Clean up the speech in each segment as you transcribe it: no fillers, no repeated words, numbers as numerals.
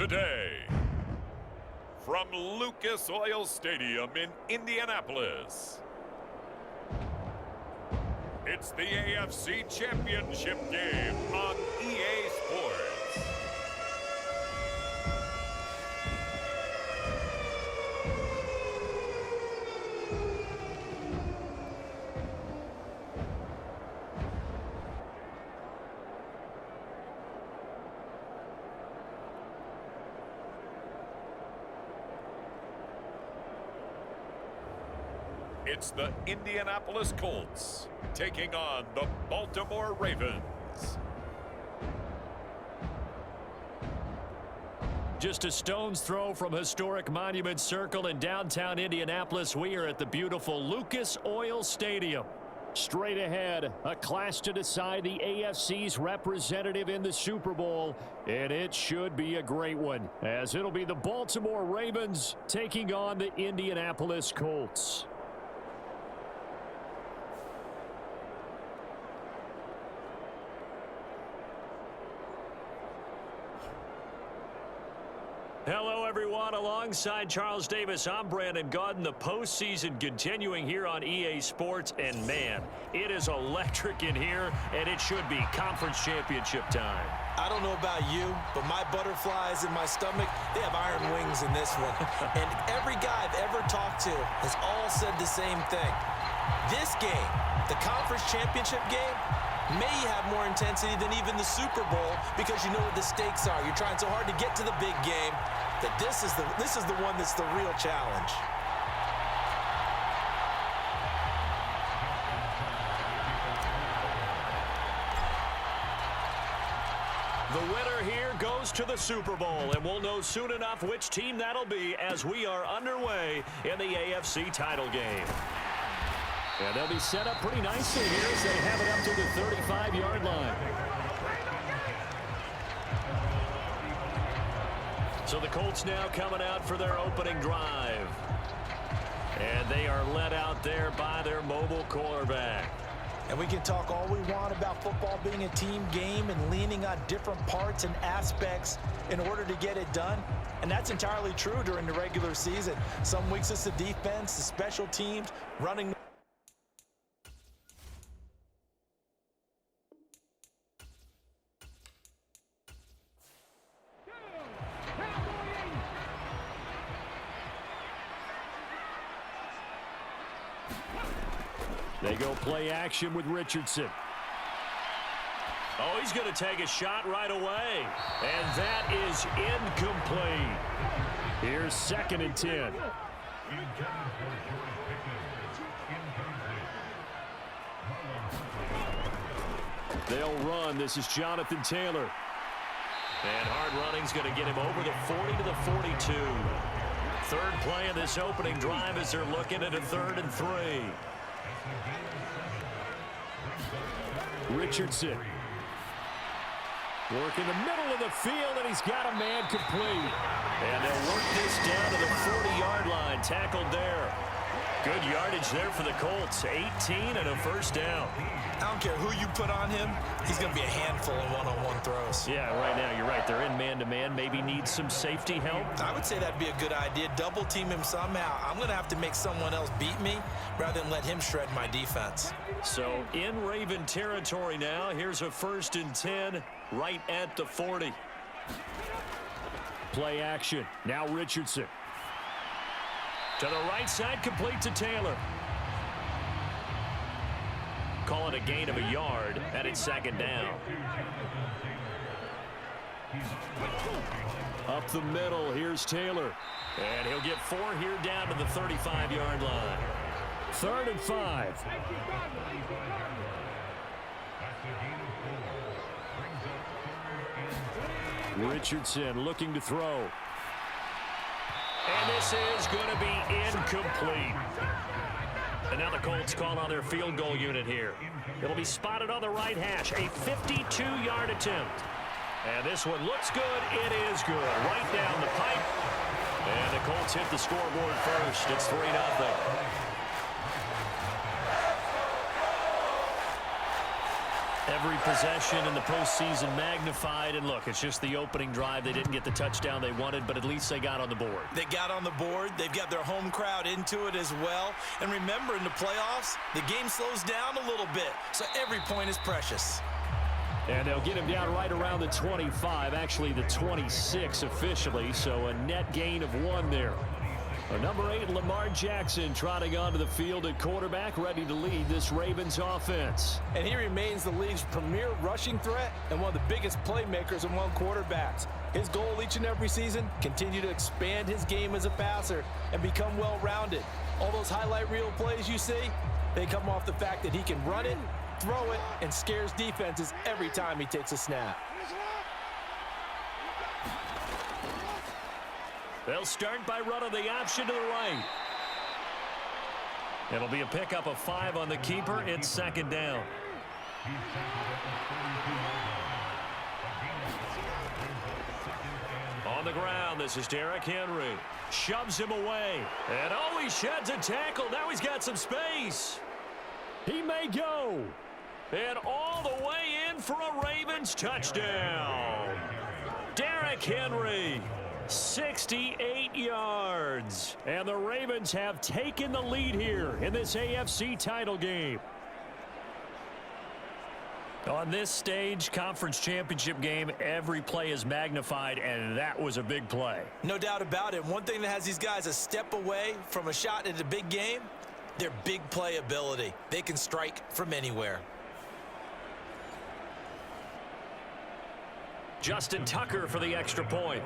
Today, from Lucas Oil Stadium in Indianapolis, it's the AFC Championship game on EA Sports. It's the Indianapolis Colts taking on the Baltimore Ravens. Just a stone's throw from historic Monument Circle in downtown Indianapolis, we are at the beautiful Lucas Oil Stadium. Straight ahead, a clash to decide the AFC's representative in the Super Bowl, and it should be a great one, as it'll be the Baltimore Ravens taking on the Indianapolis Colts. Hello, everyone. Alongside Charles Davis, I'm Brandon Gaudin. The postseason continuing here on EA Sports. And, man, it is electric in here, and it should be conference championship time. I don't know about you, but my butterflies in my stomach, they have iron wings in this one. And every guy I've ever talked to has all said the same thing. This game, the conference championship game, may have more intensity than even the Super Bowl because you know what the stakes are. You're trying so hard to get to the big game that this is the one that's the real challenge. The winner here goes to the Super Bowl, and we'll know soon enough which team that'll be as we are underway in the AFC title game. And they'll be set up pretty nicely here as they have it up to the 35-yard line. So the Colts now coming out for their opening drive. And they are led out there by their mobile quarterback. And we can talk all we want about football being a team game and leaning on different parts and aspects in order to get it done. And that's entirely true during the regular season. Some weeks it's the defense, the special teams, running. They go play action with Richardson. Oh, he's going to take a shot right away. And that is incomplete. Here's 2nd and 10. They'll run. This is Jonathan Taylor. And hard running's going to get him over the 40 to the 42. Third play of this opening drive as they're looking at a 3rd and 3. Richardson. Working the middle of the field, and he's got a man complete. And they'll work this down to the 40-yard line. Tackled there. Good yardage there for the Colts. 18 and a first down. I don't care who you put on him. He's going to be a handful in one-on-one throws. Yeah, right now you're right. They're in man-to-man. Maybe need some safety help. I would say that'd be a good idea. Double team him somehow. I'm going to have to make someone else beat me rather than let him shred my defense. So in Raven territory now. Here's a 1st and 10 right at the 40. Play action. Now Richardson. To the right side, complete to Taylor. Call it a gain of a yard, and it's 2nd down. Up the middle, here's Taylor. And he'll get 4 here down to the 35-yard line. 3rd and 5. Richardson looking to throw. And this is going to be incomplete. And now the Colts call on their field goal unit here. It'll be spotted on the right hash. A 52-yard attempt. And this one looks good. It is good. Right down the pipe. And the Colts hit the scoreboard first. It's 3-0. Every possession in the postseason magnified. And look, it's just the opening drive. They didn't get the touchdown they wanted, but at least they got on the board. They got on the board. They've got their home crowd into it as well. And remember, in the playoffs, the game slows down a little bit. So every point is precious. And they'll get him down right around the 25, actually the 26 officially. So a net gain of 1 there. Number 8, Lamar Jackson, trotting onto the field at quarterback, ready to lead this Ravens offense. And he remains the league's premier rushing threat and one of the biggest playmakers among quarterbacks. His goal each and every season, continue to expand his game as a passer and become well-rounded. All those highlight reel plays you see, they come off the fact that he can run it, throw it, and scares defenses every time he takes a snap. They'll start by running the option to the right. It'll be a pickup of 5 on the keeper. It's second down. On the ground, this is Derrick Henry. Shoves him away. And oh, he sheds a tackle. Now he's got some space. He may go. And all the way in for a Ravens touchdown. Derrick Henry. 68 yards. And the Ravens have taken the lead here in this AFC title game. On this stage, conference championship game, every play is magnified, and that was a big play. No doubt about it. One thing that has these guys a step away from a shot at a big game, their big play ability. They can strike from anywhere. Justin Tucker for the extra point.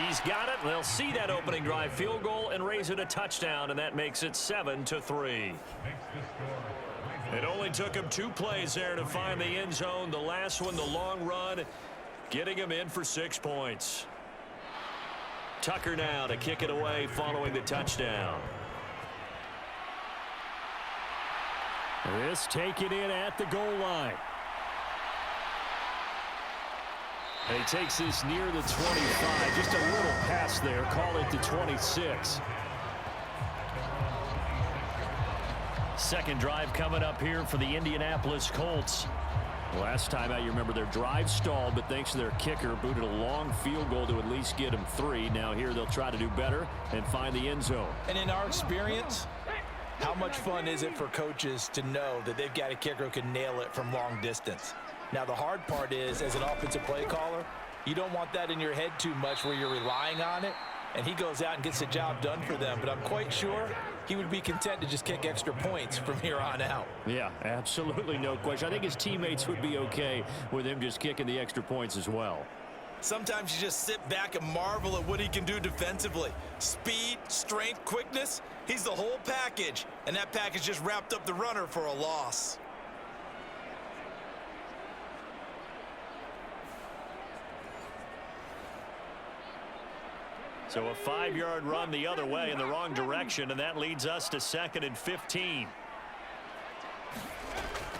He's got it. They'll see that opening drive field goal and raise it a touchdown, and that makes it 7-3. It only took him 2 plays there to find the end zone. The last one, the long run, getting him in for 6 points. Tucker now to kick it away following the touchdown. This taken in at the goal line. And he takes this near the 25. Just a little pass there. Call it the 26. Second drive coming up here for the Indianapolis Colts. Last time out, you remember their drive stalled, but thanks to their kicker, booted a long field goal to at least get them 3. Now here they'll try to do better and find the end zone. And in our experience, how much fun is it for coaches to know that they've got a kicker who can nail it from long distance? Now, the hard part is, as an offensive play caller, you don't want that in your head too much where you're relying on it, and he goes out and gets the job done for them. But I'm quite sure he would be content to just kick extra points from here on out. Yeah, absolutely no question. I think his teammates would be okay with him just kicking the extra points as well. Sometimes you just sit back and marvel at what he can do defensively. Speed, strength, quickness, he's the whole package, and that package just wrapped up the runner for a loss. So a 5-yard run the other way in the wrong direction, and that leads us to 2nd and 15.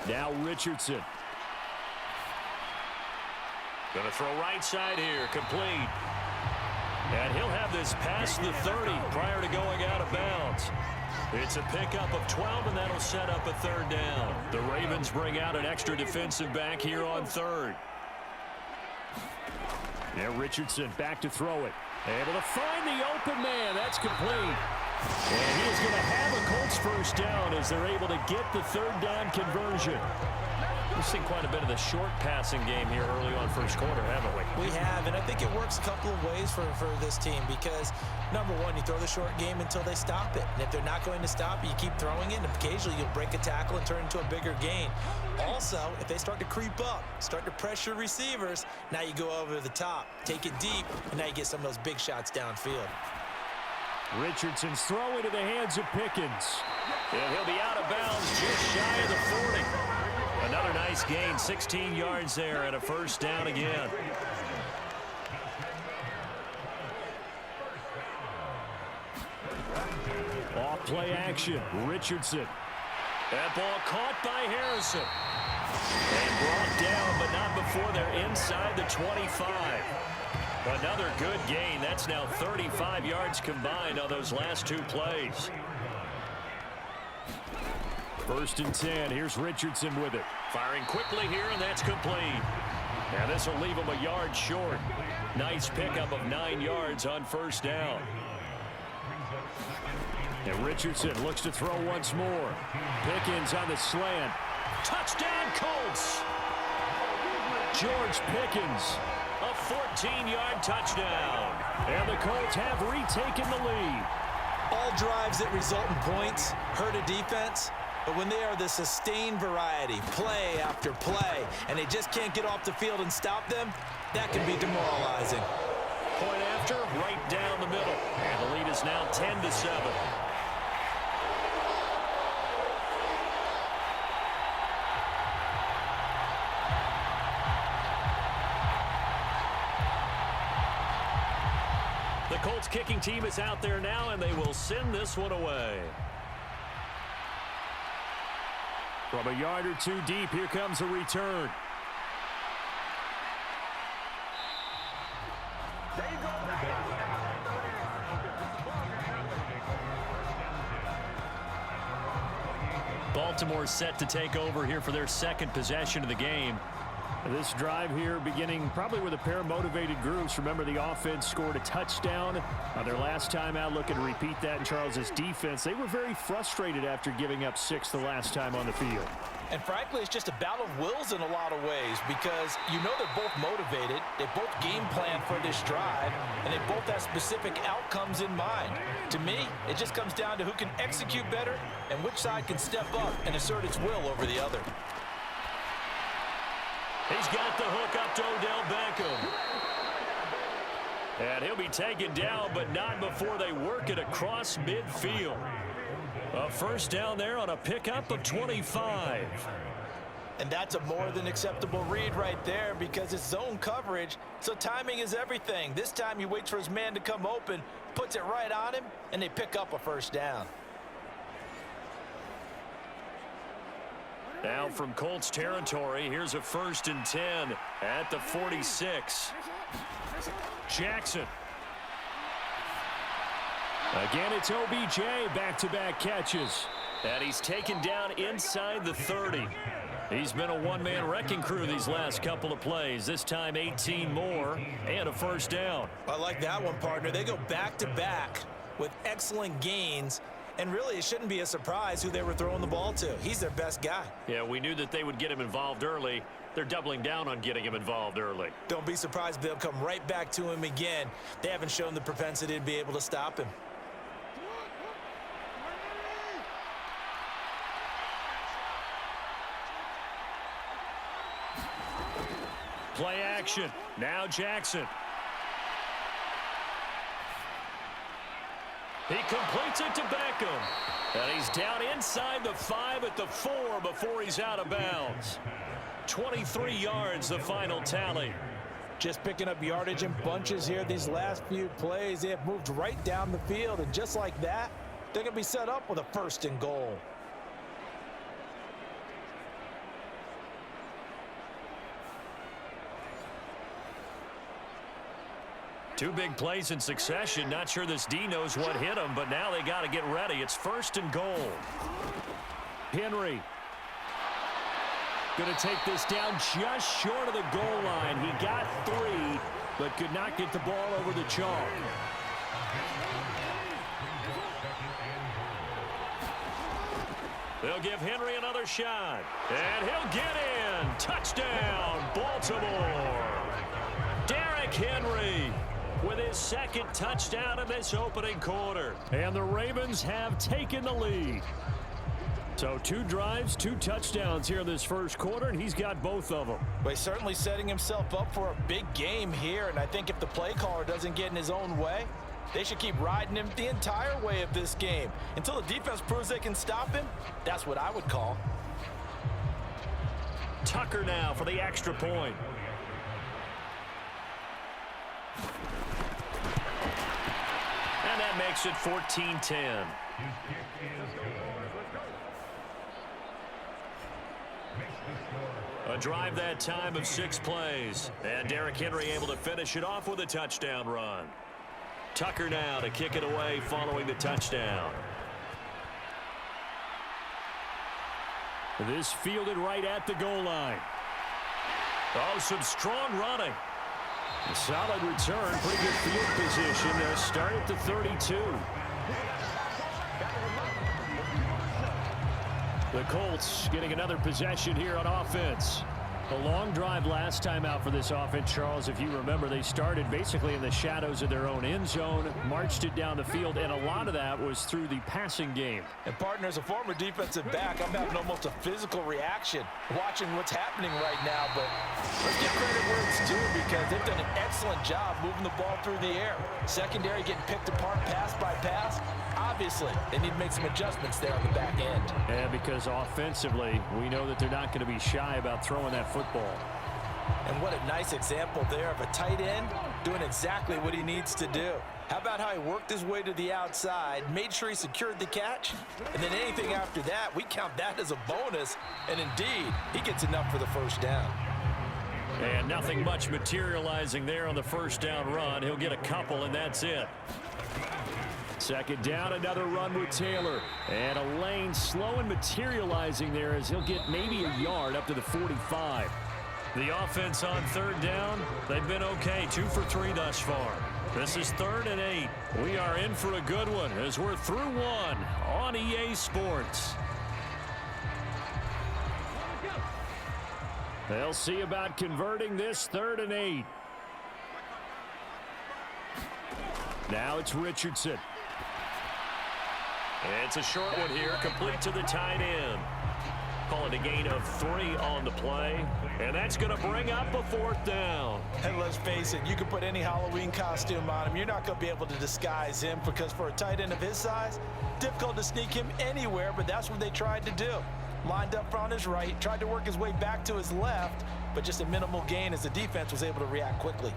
Now Richardson. Going to throw right side here, complete. And he'll have this past the 30 prior to going out of bounds. It's a pickup of 12, and that'll set up a 3rd down. The Ravens bring out an extra defensive back here on 3rd. Yeah, Richardson back to throw it. Able to find the open man. That's complete. And he is going to have a Colts 1st down as they're able to get the 3rd down conversion. We've seen quite a bit of the short passing game here early on 1st quarter, haven't we? We have, and I think it works a couple of ways for this team because, number one, you throw the short game until they stop it. And if they're not going to stop it, you keep throwing it, and occasionally you'll break a tackle and turn it into a bigger gain. Also, if they start to creep up, start to pressure receivers, now you go over the top, take it deep, and now you get some of those big shots downfield. Richardson's throw into the hands of Pickens. And he'll be out of bounds just shy of the 40. Another nice gain, 16 yards there, and a 1st down again. Off play action, Richardson. That ball caught by Harrison. And brought down, but not before they're inside the 25. Another good gain. That's now 35 yards combined on those last 2 plays. First and 10. Here's Richardson with it. Firing quickly here, and that's complete. And this will leave him a yard short. Nice pickup of 9 yards on first down. And Richardson looks to throw once more. Pickens on the slant. Touchdown, Colts! George Pickens, a 14-yard touchdown. And the Colts have retaken the lead. All drives that result in points hurt a defense, but when they are the sustained variety, play after play, and they just can't get off the field and stop them, that can be demoralizing. Point after, right down the middle. And the lead is now 10-7. The Colts kicking team is out there now, and they will send this one away. From a yard or two deep, here comes a return. Baltimore set to take over here for their second possession of the game. This drive here beginning probably with a pair of motivated groups. Remember, the offense scored a touchdown on their last time out. Looking to repeat that in Charles's defense. They were very frustrated after giving up 6 the last time on the field. And frankly, it's just a battle of wills in a lot of ways, because you know they're both motivated, they both game plan for this drive, and they both have specific outcomes in mind. To me, it just comes down to who can execute better and which side can step up and assert its will over the other. He's got the hook up to Odell Beckham. And he'll be taken down, but not before they work it across midfield. A first down there on a pickup of 25. And that's a more than acceptable read right there, because it's zone coverage, so timing is everything. This time he waits for his man to come open, puts it right on him, and they pick up a first down. Now from Colts territory, here's a 1st and 10 at the 46. Jackson. Again, it's OBJ, back-to-back catches. And he's taken down inside the 30. He's been a one-man wrecking crew these last couple of plays. This time 18 more and a first down. I like that one, partner. They go back-to-back with excellent gains. And really, it shouldn't be a surprise who they were throwing the ball to. He's their best guy. Yeah, we knew that they would get him involved early. They're doubling down on getting him involved early. Don't be surprised if they'll come right back to him again. They haven't shown the propensity to be able to stop him. Play action. Now Jackson. He completes it to Beckham. And he's down inside the 5 at the 4 before he's out of bounds. 23 yards, the final tally. Just picking up yardage in bunches here these last few plays. They have moved right down the field, and just like that, they're going to be set up with a 1st and goal. Two big plays in succession. Not sure this D knows what hit him, but now they got to get ready. It's 1st and goal. Henry going to take this down just short of the goal line. He got 3, but could not get the ball over the chalk. They'll give Henry another shot. And he'll get in. Touchdown, Baltimore. Derrick Henry with his 2nd touchdown in this opening quarter. And the Ravens have taken the lead. So 2 drives, 2 touchdowns here in this first quarter, and he's got both of them. Well, he's certainly setting himself up for a big game here, and I think if the play caller doesn't get in his own way, they should keep riding him the entire way of this game. Until the defense proves they can stop him, that's what I would call. Tucker now for the extra point. And that makes it 14-10. A drive that time of 6 plays. And Derrick Henry able to finish it off with a touchdown run. Tucker now to kick it away following the touchdown. This fielded right at the goal line. Oh, some strong running. A solid return. Pretty good field position. Start at the 32. The Colts getting another possession here on offense. A long drive last time out for this offense, Charles. If you remember, they started basically in the shadows of their own end zone, marched it down the field, and a lot of that was through the passing game. And partner, as a former defensive back, I'm having almost a physical reaction watching what's happening right now. But let's give credit where it's due, because they've done an excellent job moving the ball through the air. Secondary getting picked apart pass by pass. Obviously, they need to make some adjustments there on the back end. Yeah, because offensively, we know that they're not going to be shy about throwing that football. And what a nice example there of a tight end doing exactly what he needs to do. How about how he worked his way to the outside, made sure he secured the catch, and then anything after that, we count that as a bonus. And indeed, he gets enough for the first down. And nothing much materializing there on the first down run. He'll get a couple, and that's it. Second down, another run with Taylor. And a lane slow and materializing there as he'll get maybe a yard up to the 45. The offense on third down, they've been okay. 2 for 3 thus far. This is 3rd and 8. We are in for a good one as we're through one on EA Sports. They'll see about converting this 3rd and 8. Now it's Richardson. It's a short one here, complete to the tight end. Call it a gain of 3 on the play, and that's going to bring up a 4th down. And let's face it, you can put any Halloween costume on him. You're not going to be able to disguise him, because for a tight end of his size, difficult to sneak him anywhere, but that's what they tried to do. Lined up on his right, tried to work his way back to his left, but just a minimal gain as the defense was able to react quickly.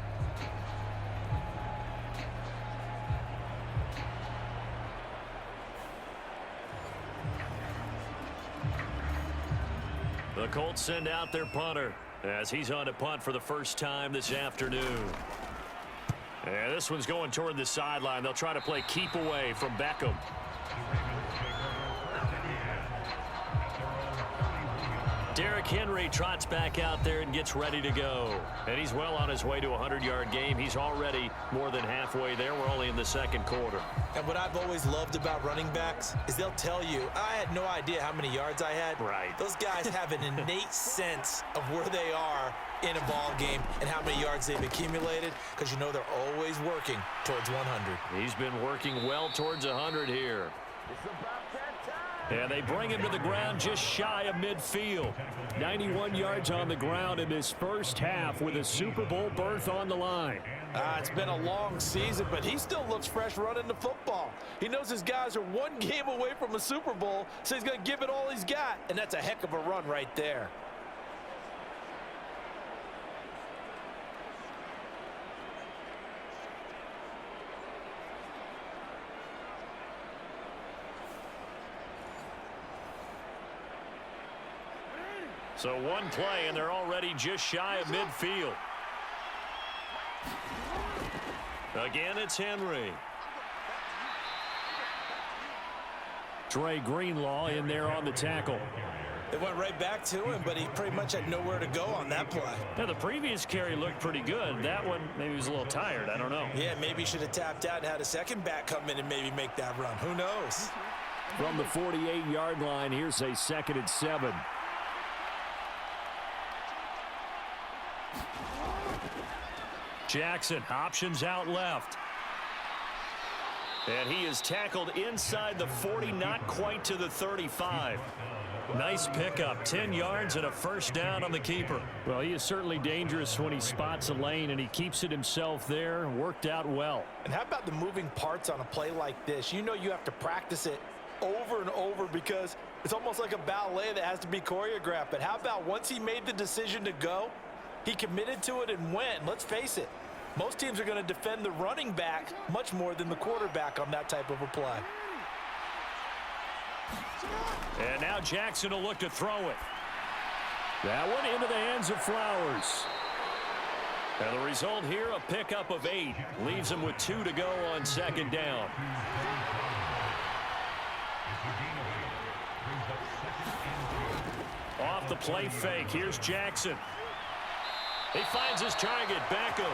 The Colts send out their punter as he's on to punt for the first time this afternoon. And this one's going toward the sideline. They'll try to play keep away from Beckham. Derrick Henry trots back out there and gets ready to go. And he's well on his way to a 100-yard game. He's already more than halfway there. We're only in the second quarter. And what I've always loved about running backs is they'll tell you, I had no idea how many yards I had. Right. Those guys have an innate sense of where they are in a ball game and how many yards they've accumulated, because you know they're always working towards 100. He's been working well towards 100 here. And they bring him to the ground just shy of midfield. 91 yards on the ground in this first half with a Super Bowl berth on the line. It's been a long season, but he still looks fresh running the football. He knows his guys are one game away from a Super Bowl, so he's going to give it all he's got. And that's a heck of a run right there. So one play, and they're already just shy of midfield. Again, it's Henry. Dre Greenlaw in there on the tackle. They went right back to him, but he pretty much had nowhere to go on that play. Now, the previous carry looked pretty good. That one, maybe he was a little tired. I don't know. Yeah, maybe he should have tapped out and had a second back come in and maybe make that run. Who knows? From the 48-yard line, here's a 2nd and 7. Jackson, options out left. And he is tackled inside the 40, not quite to the 35. Nice pickup, 10 yards and a first down on the keeper. Well, he is certainly dangerous when he spots a lane, and he keeps it himself there. Worked out well. And how about the moving parts on a play like this? You know you have to practice it over and over, because it's almost like a ballet that has to be choreographed. But how about once he made the decision to go, he committed to it and went. Let's face it, most teams are going to defend the running back much more than the quarterback on that type of a play. And now Jackson will look to throw it. That one into the hands of Flowers. And the result here, a pickup of 8. Leaves him with 2 to go on second down. the play fake. Here's Jackson. He finds his target, Beckham.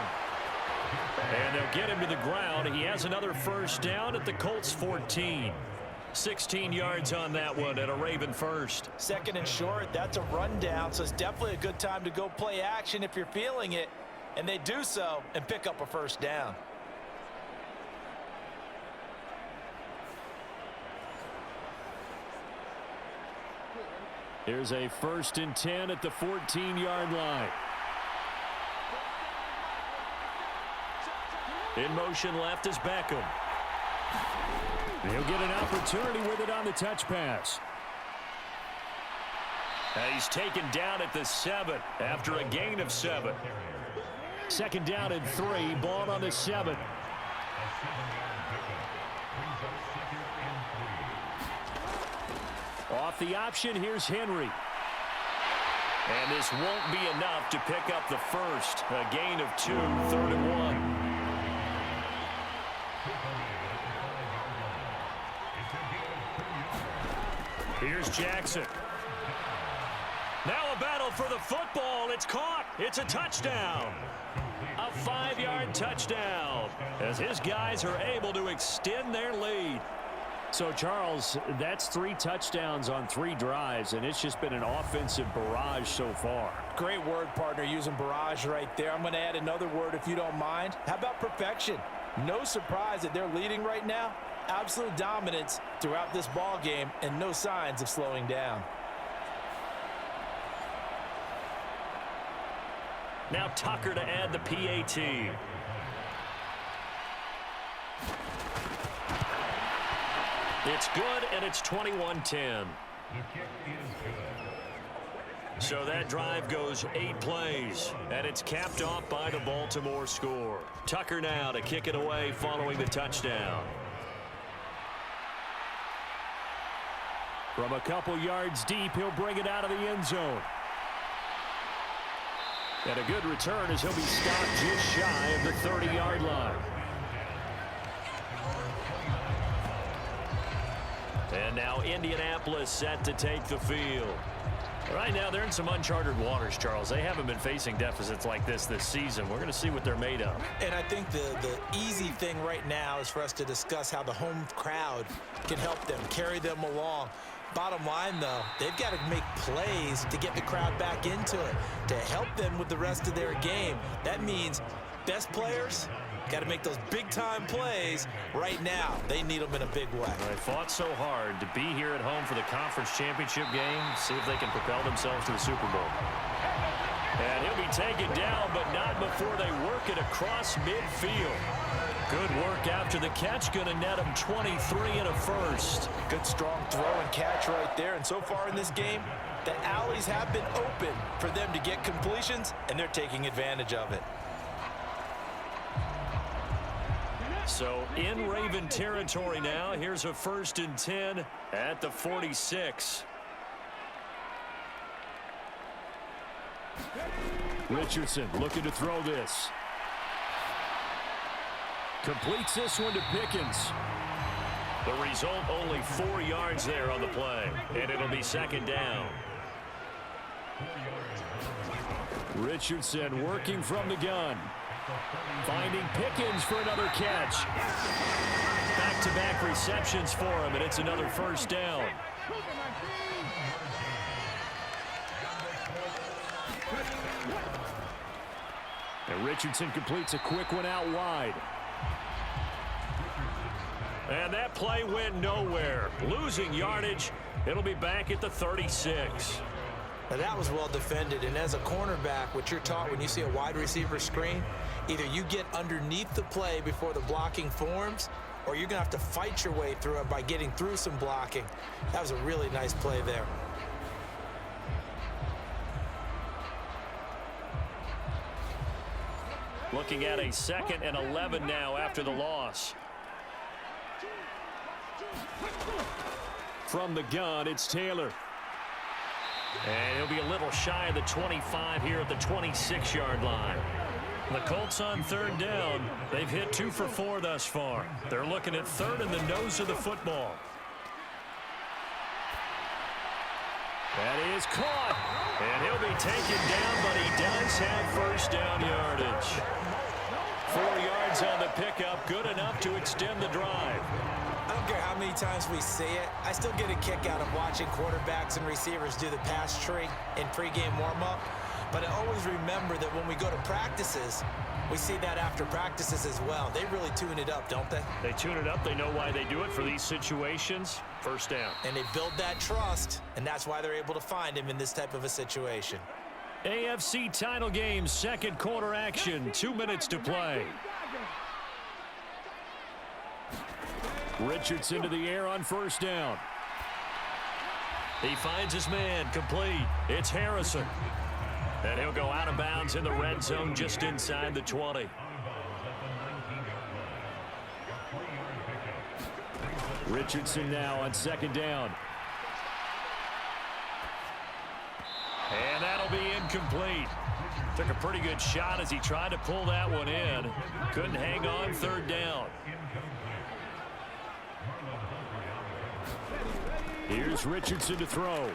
And they'll get him to the ground. He has another first down at the Colts 14. 16 yards on that one and a Raven first. Second and short, that's a rundown, so it's definitely a good time to go play action if you're feeling it. And they do so and pick up a first down. Here's a 1st and 10 at the 14-yard line. In motion left is Beckham. He'll get an opportunity with it on the touch pass. And he's taken down at the 7 after a gain of 7. 2nd down and 3, ball on the 7. Off the option, here's Henry. And this won't be enough to pick up the first. A gain of 2, 3rd and 1. Here's Jackson. Now a battle for the football. It's caught. It's a touchdown. A 5-yard touchdown as his guys are able to extend their lead. So, Charles, that's 3 touchdowns on 3 drives, and it's just been an offensive barrage so far. Great word, partner, using barrage right there. I'm going to add another word if you don't mind. How about perfection? No surprise that they're leading right now. Absolute dominance throughout this ball game and no signs of slowing down. Now Tucker to add the PAT. It's good, and it's 21-10. So that drive goes 8 plays, and it's capped off by the Baltimore score. Tucker now to kick it away following the touchdown. From a couple yards deep, he'll bring it out of the end zone. And a good return as he'll be stopped just shy of the 30-yard line. And now Indianapolis set to take the field. Right now, they're in some uncharted waters, Charles. They haven't been facing deficits like this season. We're going to see what they're made of. And I think the easy thing right now is for us to discuss how the home crowd can help them, carry them along. Bottom line, though, they've got to make plays to get the crowd back into it, to help them with the rest of their game. That means best players got to make those big-time plays right now. They need them in a big way. They fought so hard to be here at home for the conference championship game. See if they can propel themselves to the Super Bowl. And he'll be taken down, but not before they work it across midfield. Good work after the catch. Going to net him 23 and a first. Good strong throw and catch right there. And so far in this game, the alleys have been open for them to get completions, and they're taking advantage of it. So in Raven territory now. Here's a 1st and 10 at the 46. Richardson looking to throw this. Completes this one to Pickens. The result, only 4 yards there on the play. And it'll be 2nd down. Richardson working from the gun. Finding Pickens for another catch. Back-to-back receptions for him, and it's another 1st down. And Richardson completes a quick one out wide. And that play went nowhere. Losing yardage. It'll be back at the 36. Now that was well defended, and as a cornerback, what you're taught when you see a wide receiver screen, either you get underneath the play before the blocking forms, or you're going to have to fight your way through it by getting through some blocking. That was a really nice play there. Looking at a 2nd and 11 now after the loss. From the gun, it's Taylor. And he'll be a little shy of the 25 here at the 26-yard line. The Colts on 3rd down. They've hit 2 for 4 thus far. They're looking at 3rd and the nose of the football. That is caught. And he'll be taken down, but he does have first down yardage. 4 yards on the pickup, good enough to extend the drive. I don't care how many times we see it. I still get a kick out of watching quarterbacks and receivers do the pass tree in pregame warm-up. But I always remember that when we go to practices, we see that after practices as well. They really tune it up, don't they? They tune it up. They know why they do it for these situations. First down. And they build that trust, and that's why they're able to find him in this type of a situation. AFC title game, second quarter action. 2 minutes to play. Richardson to the air on first down. He finds his man, complete. It's Harrison. And he'll go out of bounds in the red zone just inside the 20. Richardson now on second down. And that'll be incomplete. Took a pretty good shot as he tried to pull that one in. Couldn't hang on third down. Here's Richardson to throw.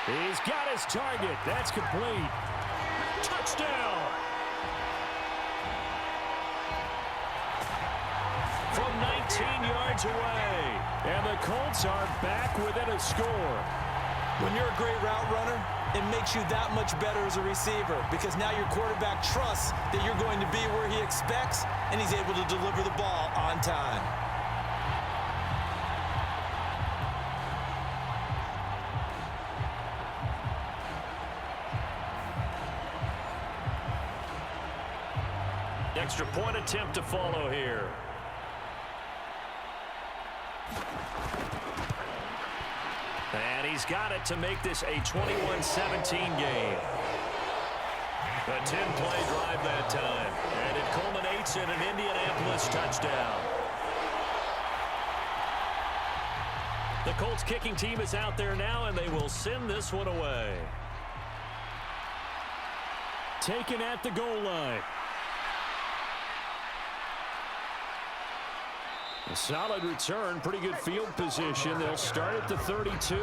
He's got his target. That's complete. Touchdown. From 19 yards away. And the Colts are back within a score. When you're a great route runner, it makes you that much better as a receiver because now your quarterback trusts that you're going to be where he expects, and he's able to deliver the ball on time. Extra point attempt to follow here. And he's got it to make this a 21-17 game. A 10-play drive that time. And it culminates in an Indianapolis touchdown. The Colts kicking team is out there now, and they will send this one away. Taken at the goal line. A solid return, pretty good field position. They'll start at the 32.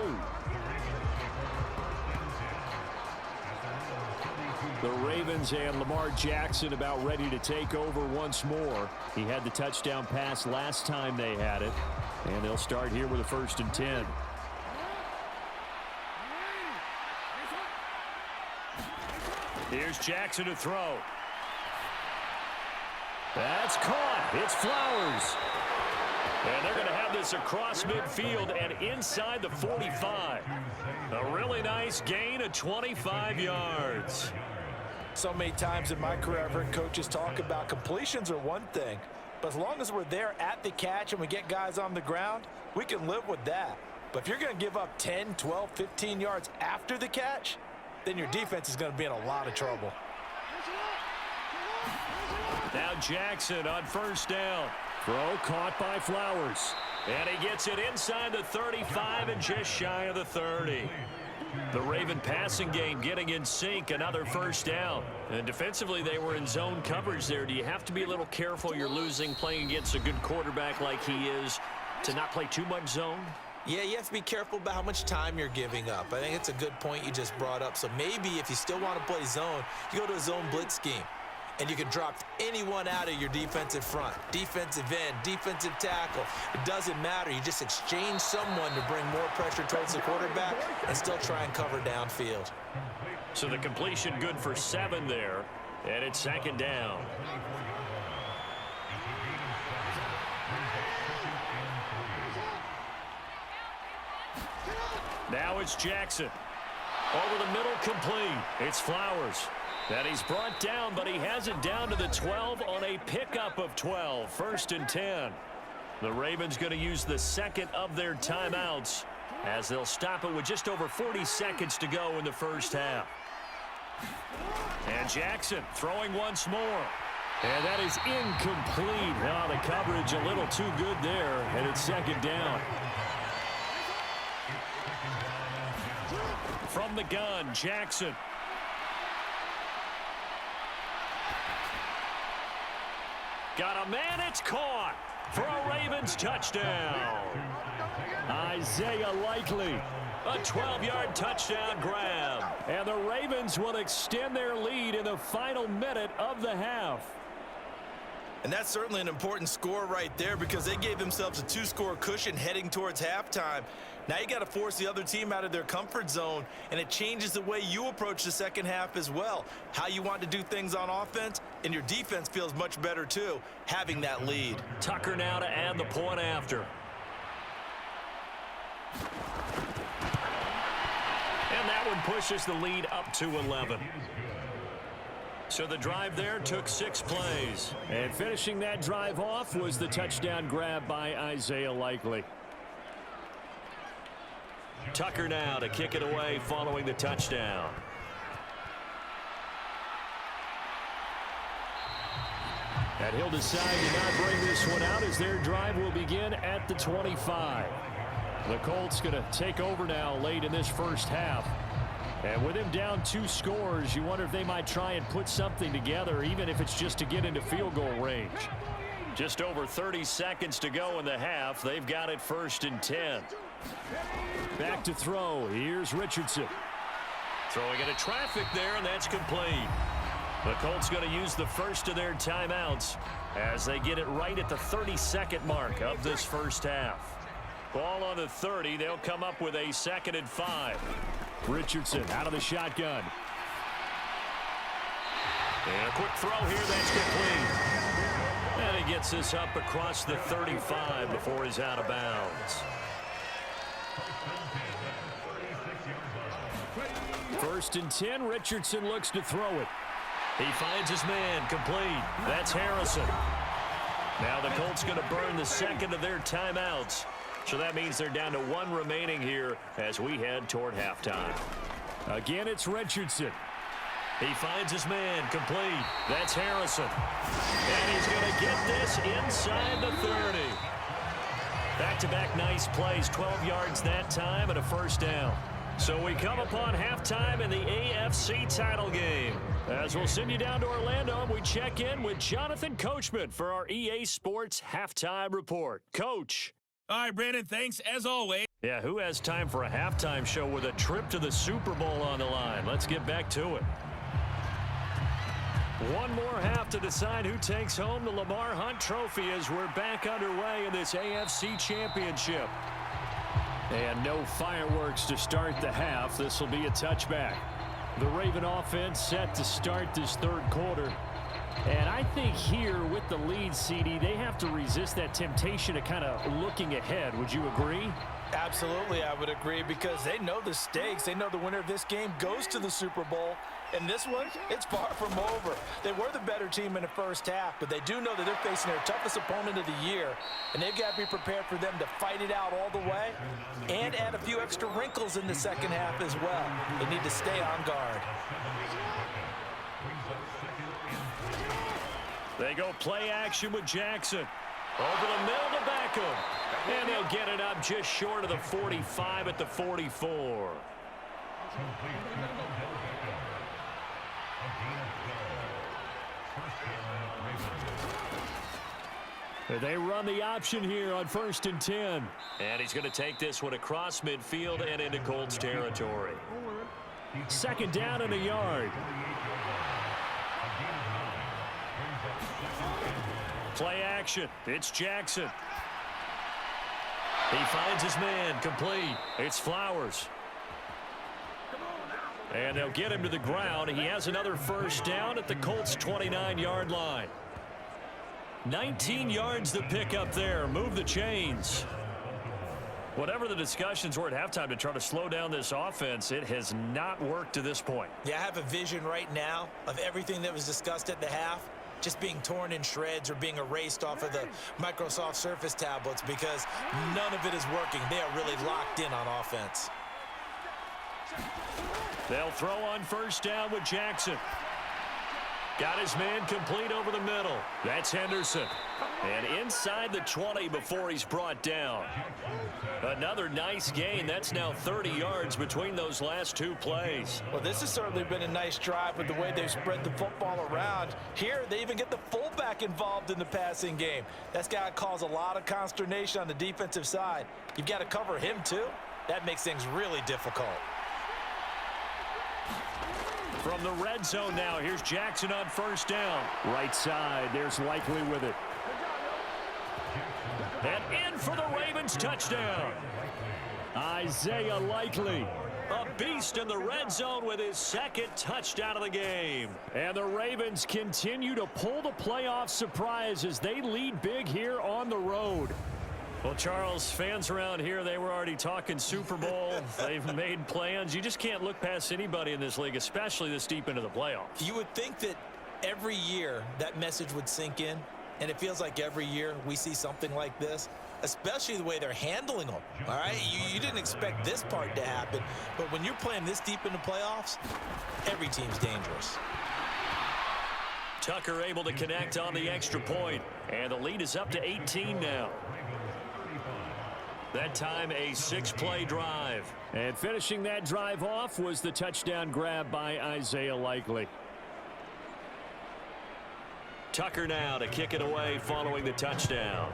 The Ravens and Lamar Jackson about ready to take over once more. He had the touchdown pass last time they had it. And they'll start here with a 1st and 10. Here's Jackson to throw. That's caught. It's Flowers. And they're going to have this across midfield and inside the 45. A really nice gain of 25 yards. So many times in my career, I've heard coaches talk about completions are one thing, but as long as we're there at the catch and we get guys on the ground, we can live with that. But if you're going to give up 10, 12, 15 yards after the catch, then your defense is going to be in a lot of trouble. Now Jackson on first down. Throw caught by Flowers. And he gets it inside the 35 and just shy of the 30. The Raven passing game getting in sync, another first down. And defensively, they were in zone coverage there. Do you have to be a little careful you're losing playing against a good quarterback like he is to not play too much zone? Yeah, you have to be careful about how much time you're giving up. I think it's a good point you just brought up. So maybe if you still want to play zone, you go to a zone blitz scheme. And you can drop anyone out of your defensive front, defensive end, defensive tackle. It doesn't matter. You just exchange someone to bring more pressure towards the quarterback and still try and cover downfield. So the completion good for 7 there, and it's 2nd down. Now it's Jackson. Over the middle, complete. It's Flowers. And he's brought down, but he has it down to the 12 on a pickup of 12. 1st and 10. The Ravens going to use the second of their timeouts as they'll stop it with just over 40 seconds to go in the first half. And Jackson throwing once more. And that is incomplete. Now the coverage a little too good there, and it's 2nd down. From the gun, Jackson. Got a man, it's caught for a Ravens touchdown. Isaiah Likely. A 12-yard touchdown grab. And the Ravens will extend their lead in the final minute of the half. And that's certainly an important score right there because they gave themselves a 2-score cushion heading towards halftime. Now you got to force the other team out of their comfort zone, and it changes the way you approach the second half as well. How you want to do things on offense, and your defense feels much better too, having that lead. Tucker now to add the point after. And that one pushes the lead up to 11. So the drive there took 6 plays. And finishing that drive off was the touchdown grab by Isaiah Likely. Tucker now to kick it away following the touchdown. And he'll decide to not bring this one out as their drive will begin at the 25. The Colts going to take over now late in this first half. And with him down 2 scores, you wonder if they might try and put something together, even if it's just to get into field goal range. Just over 30 seconds to go in the half. They've got it 1st and 10. Back to throw. Here's Richardson. Throwing into traffic there, and that's complete. The Colts going to use the first of their timeouts as they get it right at the 32nd mark of this first half. Ball on the 30. They'll come up with a 2nd and 5. Richardson out of the shotgun. And a quick throw here. That's complete. And he gets this up across the 35 before he's out of bounds. 1st and 10. Richardson looks to throw it. He finds his man. Complete. That's Harrison. Now the Colts going to burn the 2nd of their timeouts. So that means they're down to 1 remaining here as we head toward halftime. Again, it's Richardson. He finds his man. Complete. That's Harrison. And he's going to get this inside the 30. Back-to-back nice plays. 12 yards that time and a 1st down. So we come upon halftime in the AFC title game. As we'll send you down to Orlando, we check in with Jonathan Coachman for our EA Sports Halftime Report. Coach. All right, Brandon, thanks as always. Yeah, who has time for a halftime show with a trip to the Super Bowl on the line? Let's get back to it. One more half to decide who takes home the Lamar Hunt Trophy as we're back underway in this AFC Championship. And no fireworks to start the half. This will be a touchback. The Raven offense set to start this 3rd quarter. And I think here with the lead, CD, they have to resist that temptation of kind of looking ahead. Would you agree? Absolutely, I would agree because they know the stakes. They know the winner of this game goes to the Super Bowl. And this one, it's far from over. They were the better team in the first half, but they do know that they're facing their toughest opponent of the year. And they've got to be prepared for them to fight it out all the way and add a few extra wrinkles in the second half as well. They need to stay on guard. They go play action with Jackson. Over the middle to Beckham. And they'll get it up just short of the 45 at the 44. They run the option here on 1st and 10. And he's going to take this one across midfield and into Colts territory. 2nd down and a yard. Play action. It's Jackson. He finds his man. Complete. It's Flowers. And they'll get him to the ground. He has another 1st down at the Colts' 29-yard line. 19 yards to pick up there. Move the chains. Whatever the discussions were at halftime to try to slow down this offense, it has not worked to this point. Yeah, I have a vision right now of everything that was discussed at the half just being torn in shreds or being erased off of the Microsoft Surface tablets because none of it is working. They are really locked in on offense. They'll throw on 1st down with Jackson. Got his man complete over the middle. That's Henderson. And inside the 20 before he's brought down. Another nice gain. That's now 30 yards between those last two plays. Well, this has certainly been a nice drive with the way they've spread the football around. Here, they even get the fullback involved in the passing game. That's got to cause a lot of consternation on the defensive side. You've got to cover him, too. That makes things really difficult. From the red zone now, here's Jackson on first down. Right side, there's Likely with it. And in for the Ravens touchdown. Isaiah Likely. A beast in the red zone with his second touchdown of the game. And the Ravens continue to pull the playoff surprise as they lead big here on the road. Well, Charles, fans around here, they were already talking Super Bowl. They've made plans. You just can't look past anybody in this league, especially this deep into the playoffs. You would think that every year that message would sink in, and it feels like every year we see something like this, especially the way they're handling them, all right? You didn't expect this part to happen, but when you're playing this deep into playoffs, every team's dangerous. Tucker able to connect on the extra point, and the lead is up to 18 now. That time a 6-play drive. And finishing that drive off was the touchdown grab by Isaiah Likely. Tucker now to kick it away following the touchdown.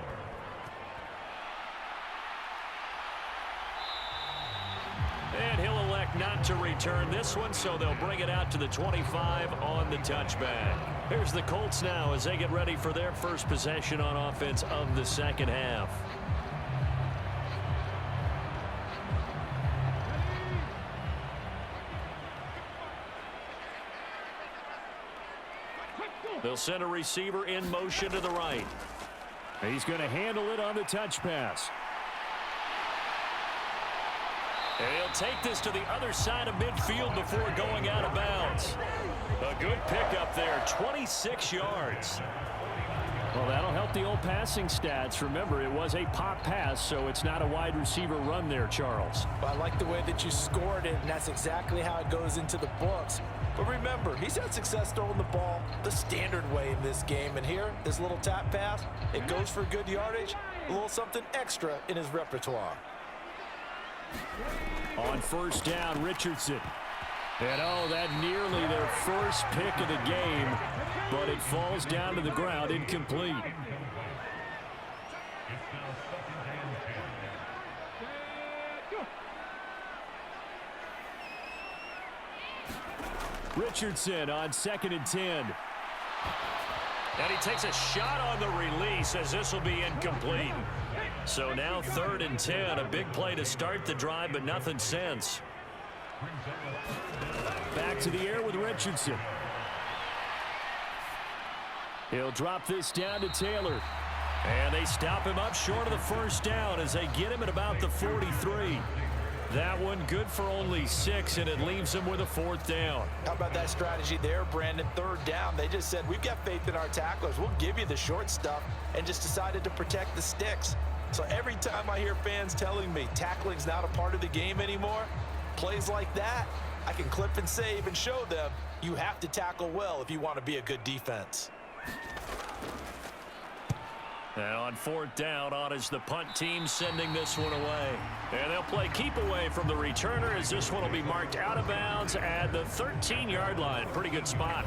And he'll elect not to return this one, so they'll bring it out to the 25 on the touchback. Here's the Colts now as they get ready for their first possession on offense of the second half. They'll send a receiver in motion to the right. He's going to handle it on the touch pass. And he'll take this to the other side of midfield before going out of bounds. A good pickup there, 26 yards. Well, that'll help the old passing stats. Remember, it was a pop pass, so it's not a wide receiver run there, Charles. Well, I like the way that you scored it, and that's exactly how it goes into the books. But remember, he's had success throwing the ball the standard way in this game. And here, this little tap pass, it goes for good yardage, a little something extra in his repertoire. On first down, Richardson. And oh, that nearly their first pick of the game, but it falls down to the ground, incomplete. Richardson on 2nd and 10. And he takes a shot on the release as this will be incomplete. So now 3rd and 10, a big play to start the drive, but nothing since. Back to the air with Richardson. He'll drop this down to Taylor. And they stop him up short of the first down as they get him at about the 43. That one good for only 6, and it leaves them with a 4th down. How about that strategy there, Brandon? 3rd down. They just said, we've got faith in our tacklers. We'll give you the short stuff, and just decided to protect the sticks. So every time I hear fans telling me tackling's not a part of the game anymore, plays like that, I can clip and save and show them you have to tackle well if you want to be a good defense. And on 4th down, on is the punt team sending this one away. And they'll play keep away from the returner as this one will be marked out of bounds at the 13-yard line. Pretty good spot.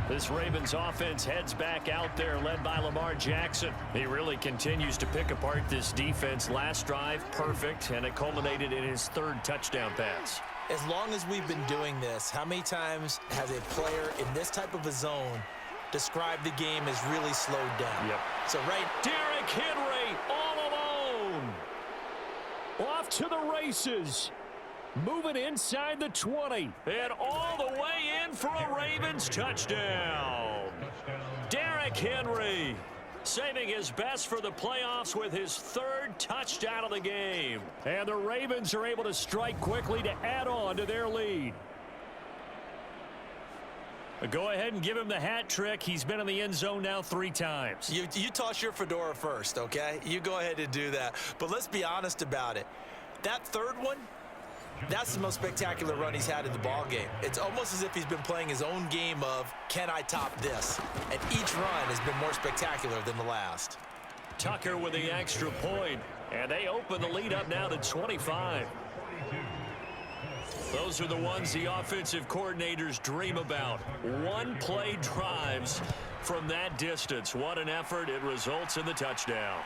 This Ravens offense heads back out there, led by Lamar Jackson. He really continues to pick apart this defense. Last drive, perfect, and it culminated in his 3rd touchdown pass. As long as we've been doing this, how many times has a player in this type of a zone described the game as really slowed down? Yep. So right, Derrick Henry all alone. Off to the races. Moving inside the 20. And all the way in for a Ravens touchdown. Derrick Henry saving his best for the playoffs with his 3rd touchdown of the game. And the Ravens are able to strike quickly to add on to their lead. Go ahead and give him the hat trick. He's been in the end zone now 3 times. you toss your fedora first, okay? You go ahead and do that. But let's be honest about it. That 3rd one, That's the most spectacular run he's had in the ball game. It's almost as if he's been playing his own game of, can I top this? And each run has been more spectacular than the last. Tucker with the extra point, and they open the lead up now to 25. Those are the ones the offensive coordinators dream about. One-play drives from that distance. What an effort. It results in the touchdown.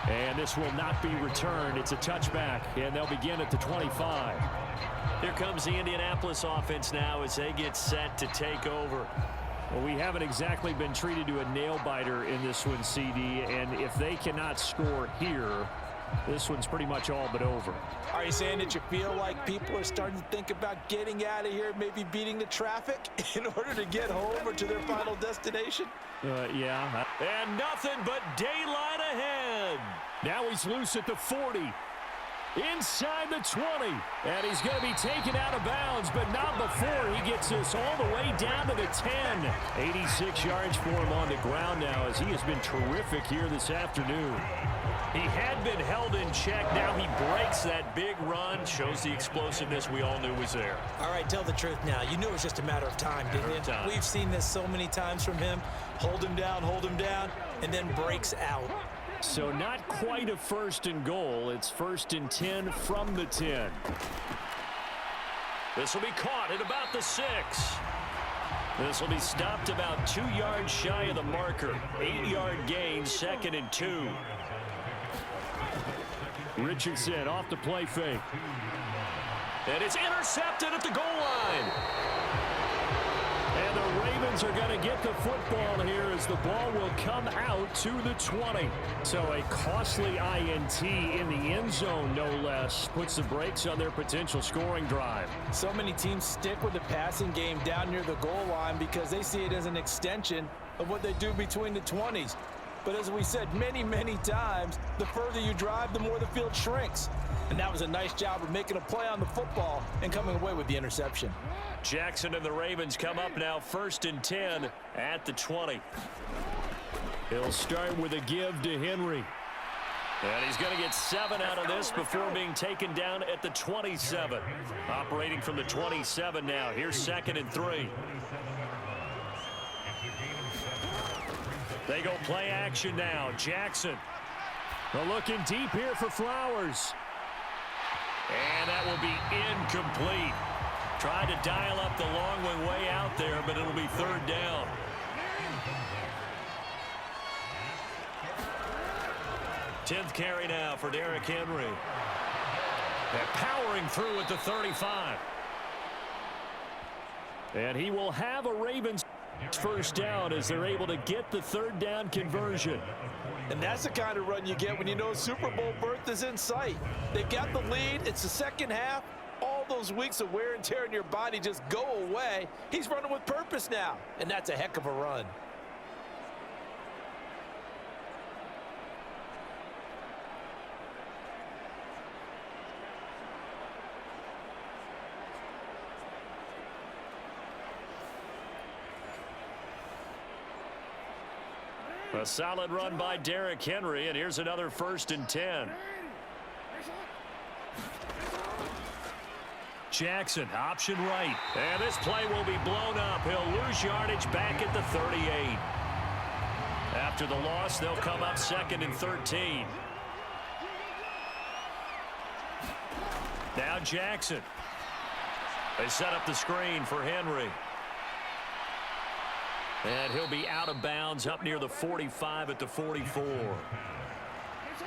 And this will not be returned. It's a touchback, and they'll begin at the 25. Here comes the Indianapolis offense now as they get set to take over. Well, we haven't exactly been treated to a nail-biter in this one, CD, and if they cannot score here, this one's pretty much all but over. Are you saying that you feel like people are starting to think about getting out of here, maybe beating the traffic in order to get home or to their final destination? Yeah. And nothing but daylight ahead. Now he's loose at the 40. Inside the 20. And he's going to be taken out of bounds, but not before he gets this all the way down to the 10. 86 yards for him on the ground now as he has been terrific here this afternoon. He had been held in check. Now he breaks that big run. Shows the explosiveness we all knew was there. All right, tell the truth now. You knew it was just a matter of time, didn't you? We've seen this so many times from him. Hold him down, and then breaks out. So not quite a first and goal. It's first and 10 from the 10. This will be caught at about the 6. This will be stopped about 2 yards shy of the marker. 8-yard gain, 2nd and 2. Richardson off the play fake. And it's intercepted at the goal line. And the Ravens are going to get the football here as the ball will come out to the 20. So a costly INT in the end zone, no less, puts the brakes on their potential scoring drive. So many teams stick with the passing game down near the goal line because they see it as an extension of what they do between the 20s. But as we said many, many times, the further you drive, the more the field shrinks. And that was a nice job of making a play on the football and coming away with the interception. Jackson and the Ravens come up now 1st and 10 at the 20. He'll start with a give to Henry. And he's going to get 7 out of this before being taken down at the 27. Operating from the 27 now. Here's 2nd and 3. They go play action now. Jackson. They're looking deep here for Flowers. And that will be incomplete. Tried to dial up the long one way out there, but it'll be 3rd down. Tenth carry now for Derrick Henry. And powering through at the 35. And he will have a Ravens first down as they're able to get the 3rd down conversion. And that's the kind of run you get when you know Super Bowl berth is in sight. They've got the lead. It's the second half. All those weeks of wear and tear in your body just go away. He's running with purpose now, and that's a heck of a run. A solid run by Derrick Henry, and here's another 1st and 10. Jackson, option right. And this play will be blown up. He'll lose yardage back at the 38. After the loss, they'll come up 2nd and 13. Now Jackson. They set up the screen for Henry. And he'll be out of bounds up near the 45 at the 44.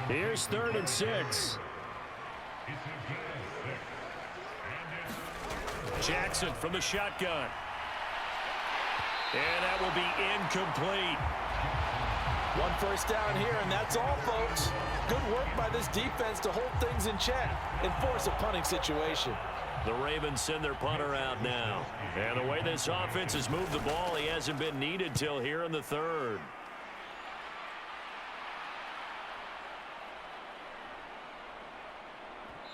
Here's 3rd and 6. Jackson from the shotgun. And that will be incomplete. 1 first down here, and that's all, folks. Good work by this defense to hold things in check and force a punting situation. The Ravens send their punter out now. And the way this offense has moved the ball, he hasn't been needed till here in the 3rd.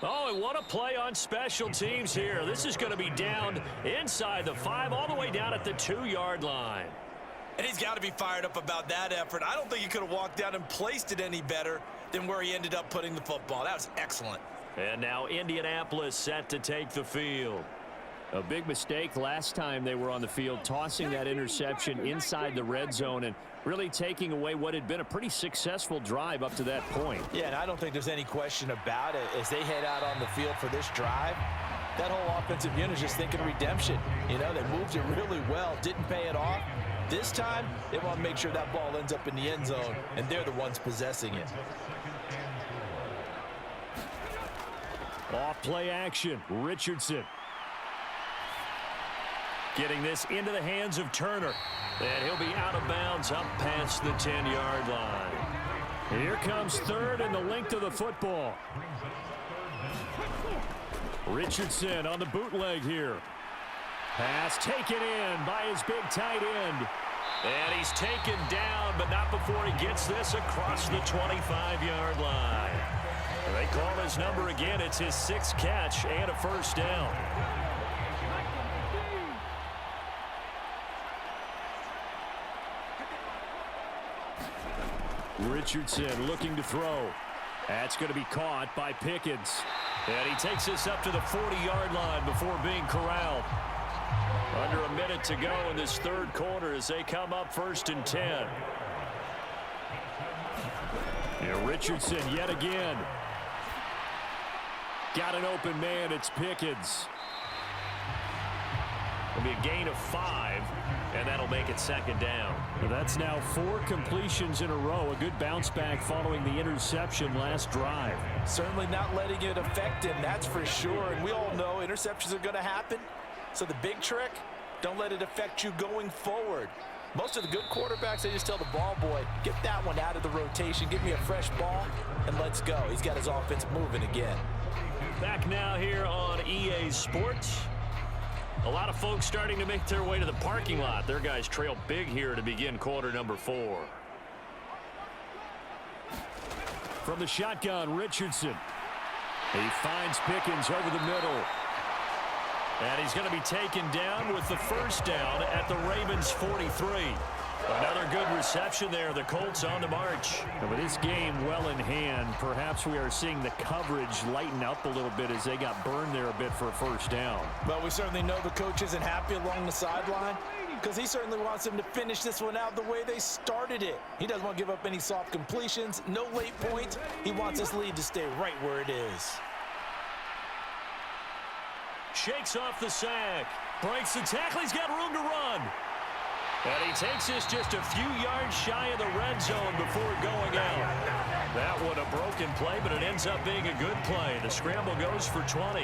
Oh, and what a play on special teams here. This is going to be down inside the 5, all the way down at the 2-yard line. And he's got to be fired up about that effort. I don't think he could have walked down and placed it any better than where he ended up putting the football. That was excellent. And now Indianapolis set to take the field. A big mistake last time they were on the field, tossing that interception inside the red zone and really taking away what had been a pretty successful drive up to that point. Yeah, and I don't think there's any question about it. As they head out on the field for this drive, that whole offensive unit is just thinking redemption. You know, they moved it really well, didn't pay it off. This time, they want to make sure that ball ends up in the end zone, and they're the ones possessing it. Off play action, Richardson. Getting this into the hands of Turner. And he'll be out of bounds up past the 10-yard line. Here comes third and the length of the football. Richardson on the bootleg here. Pass taken in by his big tight end. And he's taken down, but not before he gets this across the 25-yard line. They call his number again. It's his 6th catch and a first down. Richardson looking to throw. That's going to be caught by Pickens. And he takes this up to the 40-yard line before being corralled. Under a minute to go in this third quarter as they come up 1st and 10. Yeah, Richardson yet again. Got an open man. It's Pickens. It'll be a gain of 5, and that'll make it 2nd down. Well, that's now 4 completions in a row. A good bounce back following the interception last drive. Certainly not letting it affect him, that's for sure. And we all know interceptions are going to happen. So the big trick, don't let it affect you going forward. Most of the good quarterbacks, they just tell the ball boy, get that one out of the rotation, give me a fresh ball, and let's go. He's got his offense moving again. Back now here on EA Sports. A lot of folks starting to make their way to the parking lot. Their guys trail big here to begin quarter number 4. From the shotgun, Richardson. He finds Pickens over the middle. And he's going to be taken down with the first down at the Ravens 43. Another good reception there. The Colts on the march. And with this game well in hand, perhaps we are seeing the coverage lighten up a little bit as they got burned there a bit for a first down. Well, we certainly know the coach isn't happy along the sideline because he certainly wants them to finish this one out the way they started it. He doesn't want to give up any soft completions, no late points. He wants this lead to stay right where it is. Shakes off the sack. Breaks the tackle. He's got room to run. And he takes this just a few yards shy of the red zone before going out. That one a broken play, but it ends up being a good play. The scramble goes for 20.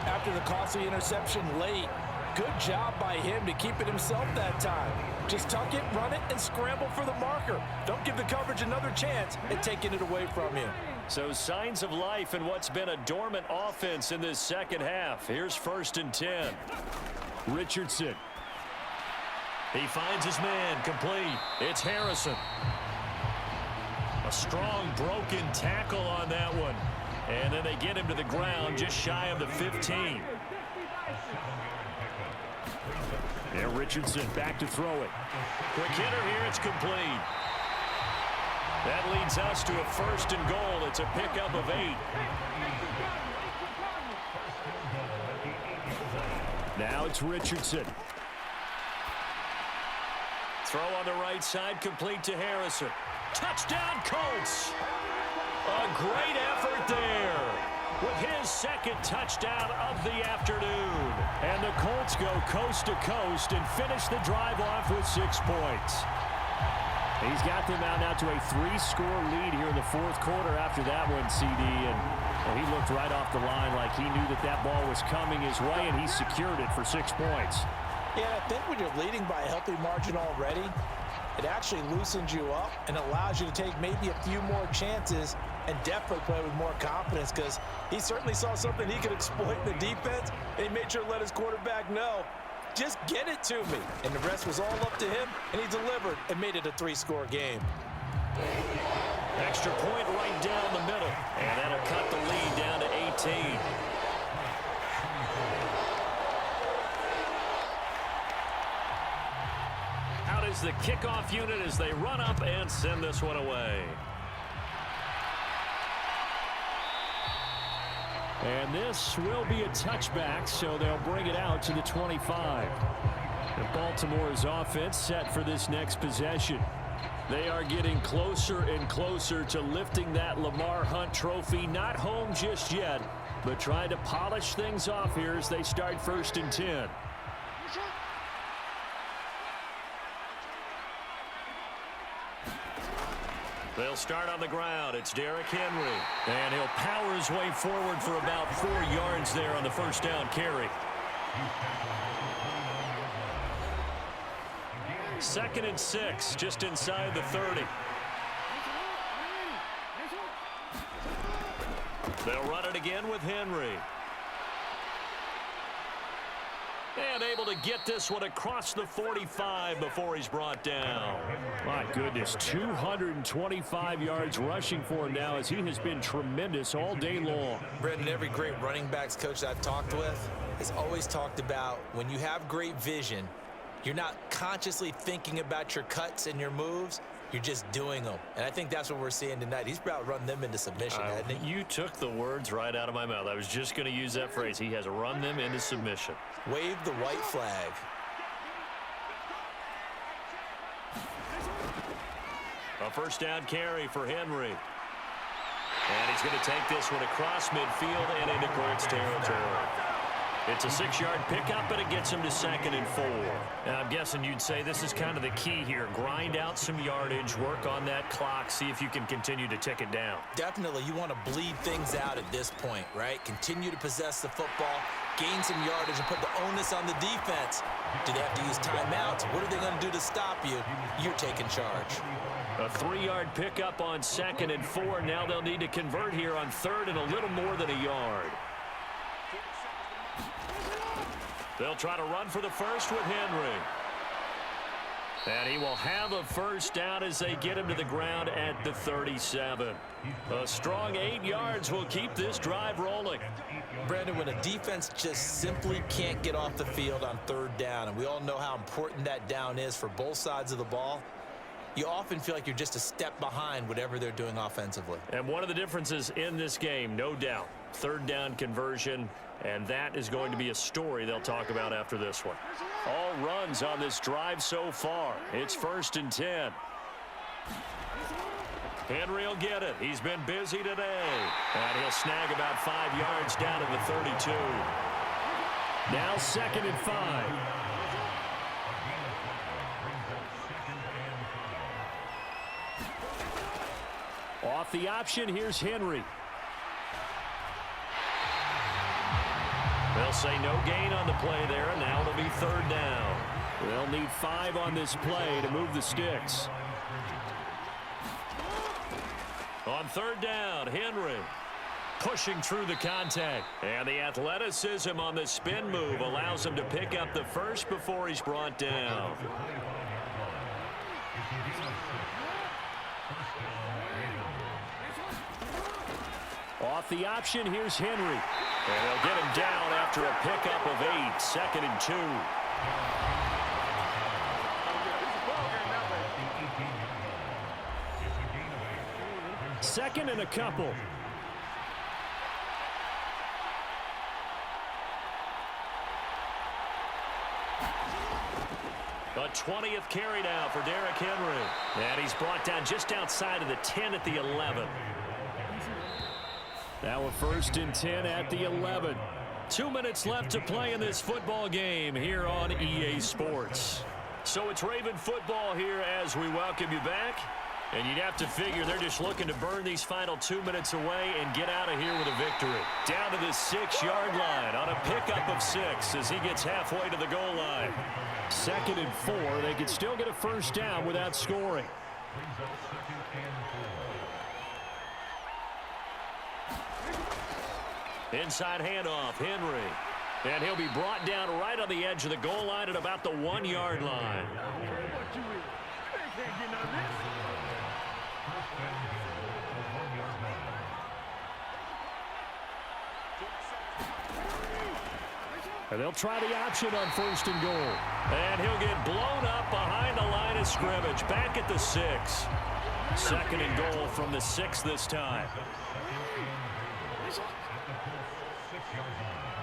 After the costly interception late, good job by him to keep it himself that time. Just tuck it, run it, and scramble for the marker. Don't give the coverage another chance at taking it away from him. So signs of life in what's been a dormant offense in this second half. Here's 1st and 10. Richardson. He finds his man complete. It's Harrison. A strong broken tackle on that one. And then they get him to the ground just shy of the 15. And Richardson back to throw it. Quick hitter here. It's complete. That leads us to a 1st and goal. It's a pickup of 8. Now it's Richardson. Throw on the right side, complete to Harrison. Touchdown, Colts! A great effort there with his 2nd touchdown of the afternoon. And the Colts go coast to coast and finish the drive off with 6 points. He's got them out now to a 3-score lead here in the 4th quarter after that one, CD. And well, he looked right off the line like he knew that that ball was coming his way, and he secured it for 6 points. Yeah, I think when you're leading by a healthy margin already, it actually loosens you up and allows you to take maybe a few more chances and definitely play with more confidence because he certainly saw something he could exploit in the defense, and he made sure to let his quarterback know, just get it to me. And the rest was all up to him, and he delivered and made it a 3-score game. Extra point right down the middle, and that'll cut the lead down to 18. Out is the kickoff unit as they run up and send this one away. And this will be a touchback, so they'll bring it out to the 25. And Baltimore's offense set for this next possession. They are getting closer and closer to lifting that Lamar Hunt trophy. Not home just yet, but trying to polish things off here as they start 1st and 10. They'll start on the ground. It's Derrick Henry. And he'll power his way forward for about 4 yards there on the first down carry. 2nd and 6, just inside the 30. They'll run it again with Henry. And able to get this one across the 45 before he's brought down. My goodness, 225 yards rushing for him now as he has been tremendous all day long. Brendan, every great running backs coach I've talked with has always talked about when you have great vision, you're not consciously thinking about your cuts and your moves. You're just doing them. And I think that's what we're seeing tonight. He's about run them into submission, hasn't he? You took the words right out of my mouth. I was just going to use that phrase. He has run them into submission. Wave the white flag. A first down carry for Henry. And he's going to take this one across midfield and into Colts territory. It's a 6-yard pickup, and it gets him to 2nd and 4. And I'm guessing you'd say this is kind of the key here. Grind out some yardage, work on that clock, see if you can continue to tick it down. Definitely, you want to bleed things out at this point, right? Continue to possess the football, gain some yardage, and put the onus on the defense. Do they have to use timeouts? What are they going to do to stop you? You're taking charge. A 3-yard pickup on 2nd and 4. Now they'll need to convert here on 3rd and a little more than a yard. They'll try to run for the first with Henry. And he will have a first down as they get him to the ground at the 37. A strong 8 yards will keep this drive rolling. Brandon, when a defense just simply can't get off the field on 3rd down, and we all know how important that down is for both sides of the ball, you often feel like you're just a step behind whatever they're doing offensively. And one of the differences in this game, no doubt, 3rd down conversion, and that is going to be a story they'll talk about after this one. All runs on this drive so far. It's 1st and 10. Henry will get it. He's been busy today. And he'll snag about 5 yards down to the 32. Now 2nd and 5. Off the option, here's Henry. They'll say no gain on the play there, and now it'll be 3rd down. They'll need 5 on this play to move the sticks. On 3rd down, Henry pushing through the contact. And the athleticism on the spin move allows him to pick up the first before he's brought down. Off the option, here's Henry. And they'll get him down after a pickup of 8, 2nd and 2. Second and a couple. A 20th carry now for Derrick Henry. And he's brought down just outside of the 10 at the 11. Now a 1st and 10 at the 11. 2 minutes left to play in this football game here on EA Sports. So it's Raven football here as we welcome you back. And you'd have to figure they're just looking to burn these final 2 minutes away and get out of here with a victory. Down to the 6-yard line on a pickup of 6 as he gets halfway to the goal line. 2nd and 4. They could still get a first down without scoring. Inside handoff, Henry. And he'll be brought down right on the edge of the goal line at about the 1-yard line. And they'll try the option on 1st and goal. And he'll get blown up behind the line of scrimmage. Back at the 6. 2nd and goal from the 6 this time. Johan.